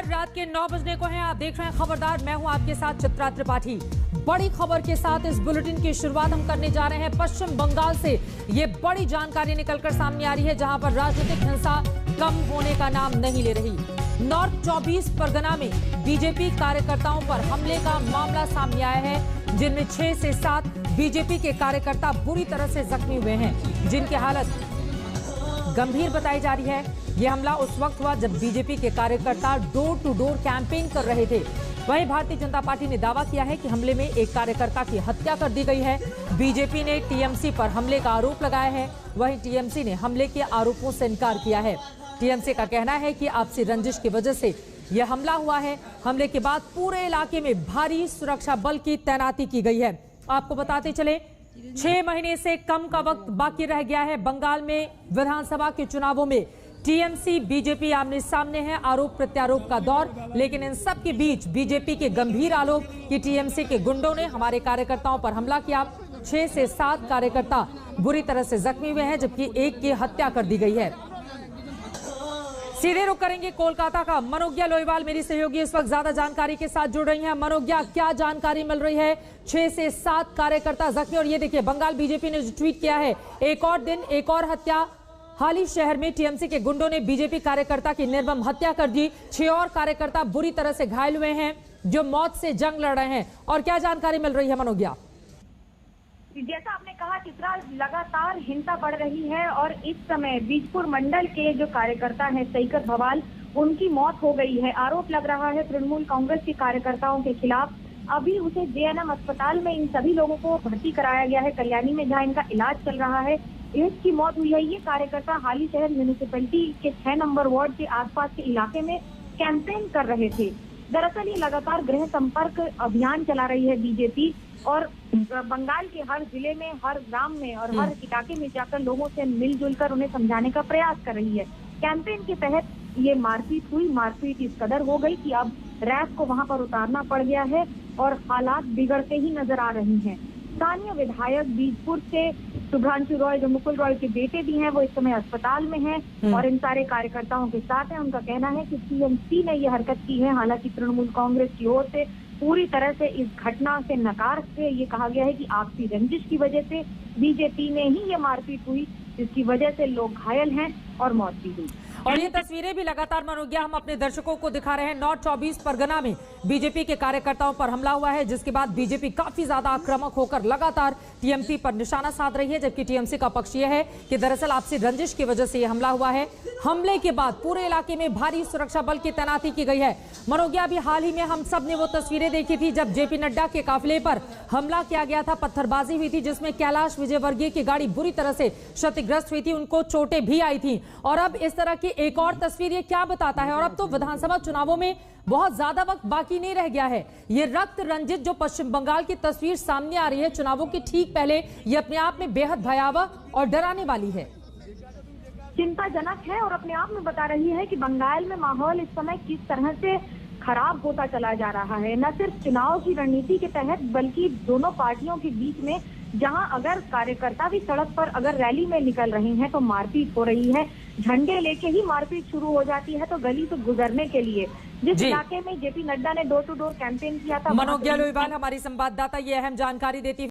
रात के 9 बजने को हैं। आप देख रहे हैं खबरदार। मैं हूं आपके साथ चित्रा त्रिपाठी। बड़ी खबर के साथ इस बुलेटिन की शुरुआत हम करने जा रहे हैं पश्चिम बंगाल से। ये बड़ी जानकारी निकलकर सामने आ रही है, जहां पर राजनीतिक हिंसा कम होने का नाम नहीं ले रही। नॉर्थ 24 परगना में बीजेपी कार्यकर्ताओं पर हमले का मामला सामने आया है, जिनमें 6 से 7 बीजेपी के कार्यकर्ता बुरी तरह से जख्मी हुए हैं, जिनकी हालत गंभीर बताई जा रही है। यह हमला उस वक्त हुआ जब बीजेपी के कार्यकर्ता डोर टू डोर कैंपेन कर रहे थे। वहीं भारतीय जनता पार्टी ने दावा किया है कि हमले में एक कार्यकर्ता की हत्या कर दी गई है। बीजेपी ने टीएमसी पर हमले का आरोप लगाया है। वहीं टीएमसी ने हमले के आरोपों से इनकार किया है। टीएमसी का कहना है कि आपसी रंजिश की वजह से यह हमला हुआ है। हमले के बाद पूरे इलाके में भारी सुरक्षा बल की तैनाती की गई है। आपको बताते चले, 6 महीने से कम का वक्त बाकी रह गया है। बंगाल में विधानसभा के चुनावों में टीएमसी बीजेपी आमने सामने है। आरोप प्रत्यारोप का दौर, लेकिन इन सब के बीच बीजेपी के गंभीर आरोप कि टीएमसी के गुंडों ने हमारे कार्यकर्ताओं पर हमला किया। 6 से 7 कार्यकर्ता बुरी तरह से जख्मी हुए हैं, जबकि एक की हत्या कर दी गई है। सीधे रुक करेंगे कोलकाता का। मनोज्ञा लोईवाल मेरी सहयोगी इस वक्त ज्यादा जानकारी के साथ जुड़ रही हैं। मनोज्ञा, क्या जानकारी मिल रही है? 6 से 7 कार्यकर्ता जख्मी, और ये देखिए बंगाल बीजेपी ने जो ट्वीट किया है, एक और दिन एक और हत्या। हाल ही शहर में टीएमसी के गुंडों ने बीजेपी कार्यकर्ता की निर्मम हत्या कर दी। 6 और कार्यकर्ता बुरी तरह से घायल हुए हैं, जो मौत से जंग लड़ रहे हैं। और क्या जानकारी मिल रही है मनोज्ञा? जैसा आपने कहा चित्रा, लगातार हिंसा बढ़ रही है और इस समय बीजपुर मंडल के जो कार्यकर्ता हैं सईकत भवाल, उनकी मौत हो गई है। आरोप लग रहा है तृणमूल कांग्रेस के कार्यकर्ताओं के खिलाफ। अभी उसे जेएनएम अस्पताल में इन सभी लोगों को भर्ती कराया गया है, कल्याणी में, जहां इनका इलाज चल रहा है। इसकी मौत हुई है। ये कार्यकर्ता हाल ही शहर म्यूनिसिपैलिटी के 6 नंबर वार्ड के आसपास के इलाके में कैंपेन कर रहे थे। दरअसल ये लगातार गृह संपर्क अभियान चला रही है बीजेपी, और बंगाल के हर जिले में, हर ग्राम में और हर इलाके में जाकर लोगों से मिलजुल कर उन्हें समझाने का प्रयास कर रही है। कैंपेन के तहत ये मारपीट हुई। मारपीट इस कदर हो गई कि अब रैफ को वहां पर उतारना पड़ गया है और हालात बिगड़ते ही नजर आ रही हैं। स्थानीय विधायक बीजपुर से शुभ्रांशु रॉय, जो मुकुल रॉय के बेटे भी हैं, वो इस समय अस्पताल में हैं और इन सारे कार्यकर्ताओं के साथ हैं। उनका कहना है कि टीएमसी ने ये हरकत की है। हालांकि तृणमूल कांग्रेस की ओर से पूरी तरह से इस घटना से नकार से ये कहा गया है कि आपसी रंजिश की वजह से बीजेपी ने ही ये मारपीट हुई, जिसकी वजह से लोग घायल हैं और मौत भी हुई। और ये तस्वीरें भी लगातार मनोज्ञा हम अपने दर्शकों को दिखा रहे हैं। नॉर्थ 24 परगना में बीजेपी के कार्यकर्ताओं पर हमला हुआ है, जिसके बाद बीजेपी काफी ज्यादा आक्रामक होकर लगातार टीएमसी पर निशाना साध रही है, जबकि टीएमसी का पक्ष यह है कि दरअसल आपसी रंजिश की वजह से यह हमला हुआ है। हमले के बाद पूरे इलाके में भारी सुरक्षा बल की तैनाती की गई है। मनोज्ञा, अभी हाल ही में हम सब ने वो तस्वीरें देखी थी जब जेपी नड्डा के काफिले पर हमला किया गया था, पत्थरबाजी हुई थी, जिसमें कैलाश विजयवर्गीय की गाड़ी बुरी तरह से क्षतिग्रस्त हुई थी, उनको चोटें भी आई थी। और अब इस तरह की एक और तस्वीर, ये क्या बताता है? और अब तो विधानसभा चुनावों में बहुत ज्यादा वक्त बाकी नहीं रह गया है। ये रक्त रंजित जो पश्चिम बंगाल की तस्वीर सामने आ रही है चुनावों की ठीक पहले, ये अपने आप में बेहद भयावह और डराने वाली है। चिंताजनक है और अपने आप में बता रही है कि बंगाल में माहौल इस समय किस तरह से खराब होता चला जा रहा है। न सिर्फ चुनाव की रणनीति के तहत, बल्कि दोनों पार्टियों के बीच में, जहां अगर कार्यकर्ता भी सड़क पर अगर रैली में निकल रहे हैं तो मारपीट हो रही है। झंडे लेके ही मारपीट शुरू हो जाती है। तो गली से गुजरने के लिए जिस इलाके में जेपी नड्डा ने डोर टू डोर कैंपेन किया था, मनोज्ञा लोईवाल हमारी संवाददाता ये अहम जानकारी देती